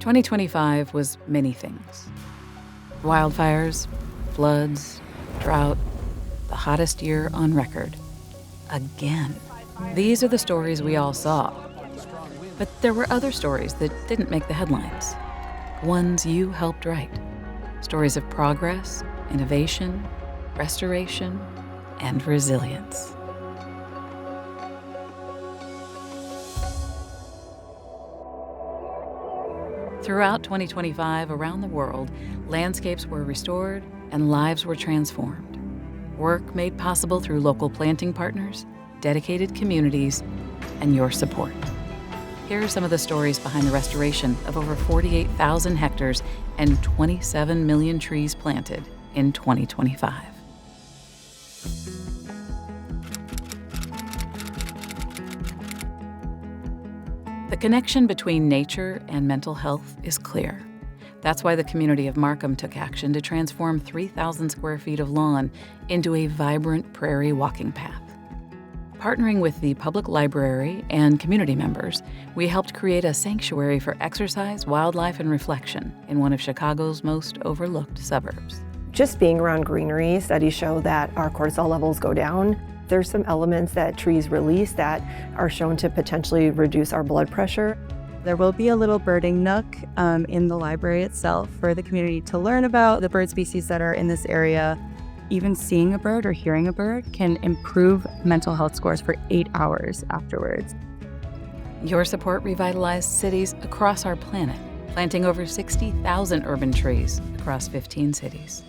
2025 was many things. Wildfires, floods, drought, the hottest year on record. Again. These are the stories we all saw. But there were other stories that didn't make the headlines. Ones you helped write. Stories of progress, innovation, restoration, and resilience. Throughout 2025, around the world, landscapes were restored and lives were transformed. Work made possible through local planting partners, dedicated communities, and your support. Here are some of the stories behind the restoration of over 48,000 hectares and 27 million trees planted in 2025. The connection between nature and mental health is clear. That's why the community of Markham took action to transform 3,000 square feet of lawn into a vibrant prairie walking path. Partnering with the public library and community members, we helped create a sanctuary for exercise, wildlife, and reflection in one of Chicago's most overlooked suburbs. Just being around greenery, studies show that our cortisol levels go down. There's some elements that trees release that are shown to potentially reduce our blood pressure. There will be a little birding nook in the library itself for the community to learn about the bird species that are in this area. Even seeing a bird or hearing a bird can improve mental health scores for 8 hours afterwards. Your support revitalized cities across our planet, planting over 60,000 urban trees across 15 cities.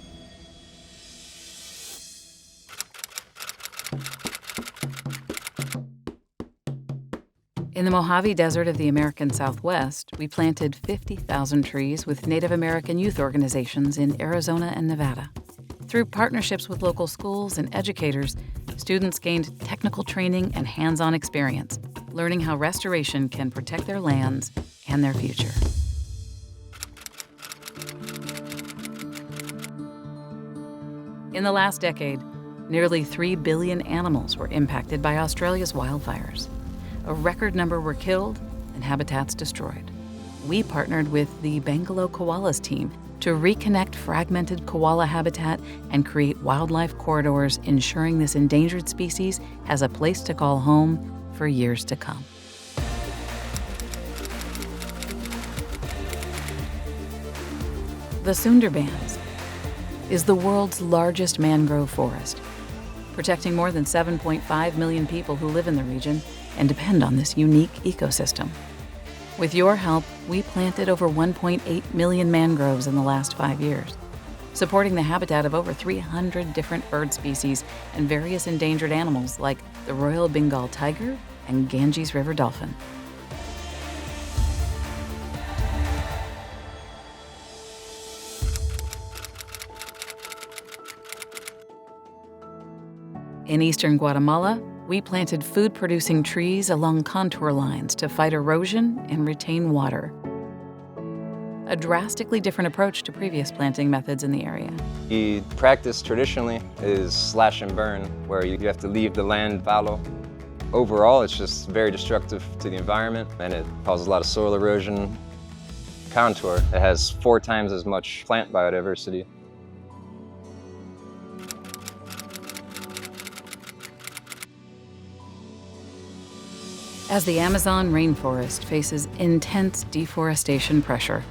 In the Mojave Desert of the American Southwest, we planted 50,000 trees with Native American youth organizations in Arizona and Nevada. Through partnerships with local schools and educators, students gained technical training and hands-on experience, learning how restoration can protect their lands and their future. In the last decade, nearly 3 billion animals were impacted by Australia's wildfires. A record number were killed and habitats destroyed. We partnered with the Bangalow Koalas team to reconnect fragmented koala habitat and create wildlife corridors, ensuring this endangered species has a place to call home for years to come. The Sundarbans is the world's largest mangrove forest, protecting more than 7.5 million people who live in the region and depend on this unique ecosystem. With your help, we planted over 1.8 million mangroves in the last 5 years, supporting the habitat of over 300 different bird species and various endangered animals like the Royal Bengal tiger and Ganges River dolphin. In eastern Guatemala, we planted food-producing trees along contour lines to fight erosion and retain water. A drastically different approach to previous planting methods in the area. The practice traditionally is slash and burn, where you have to leave the land fallow. Overall, it's just very destructive to the environment, and it causes a lot of soil erosion. Contour, it has 4 times as much plant biodiversity. As the Amazon rainforest faces intense deforestation pressure,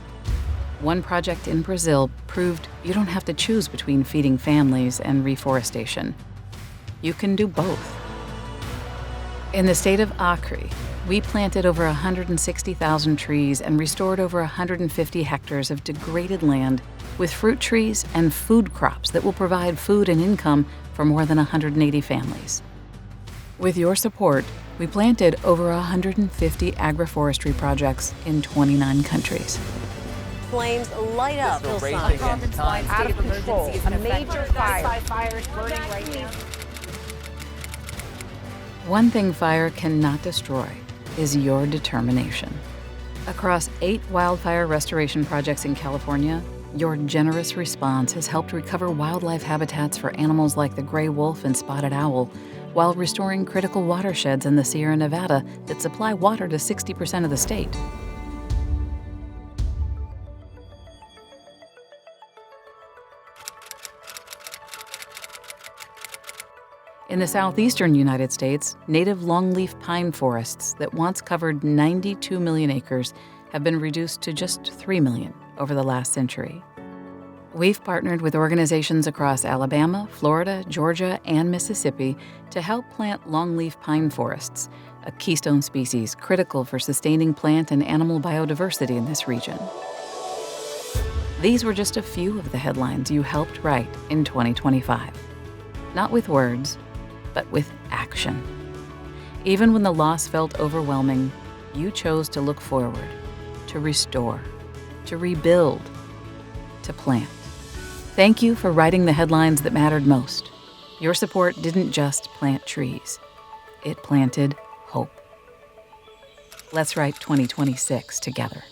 one project in Brazil proved you don't have to choose between feeding families and reforestation. You can do both. In the state of Acre, we planted over 160,000 trees and restored over 150 hectares of degraded land with fruit trees and food crops that will provide food and income for more than 180 families. With your support, we planted over 150 agroforestry projects in 29 countries. Flames light up hillsides. Out of control. A major fire is burning right now. One thing fire cannot destroy is your determination. Across 8 wildfire restoration projects in California, your generous response has helped recover wildlife habitats for animals like the gray wolf and spotted owl, while restoring critical watersheds in the Sierra Nevada that supply water to 60% of the state. In the southeastern United States, native longleaf pine forests that once covered 92 million acres have been reduced to just 3 million over the last century. We've partnered with organizations across Alabama, Florida, Georgia, and Mississippi to help plant longleaf pine forests, a keystone species critical for sustaining plant and animal biodiversity in this region. These were just a few of the headlines you helped write in 2025. Not with words, but with action. Even when the loss felt overwhelming, you chose to look forward, to restore, to rebuild, to plant. Thank you for writing the headlines that mattered most. Your support didn't just plant trees, it planted hope. Let's write 2026 together.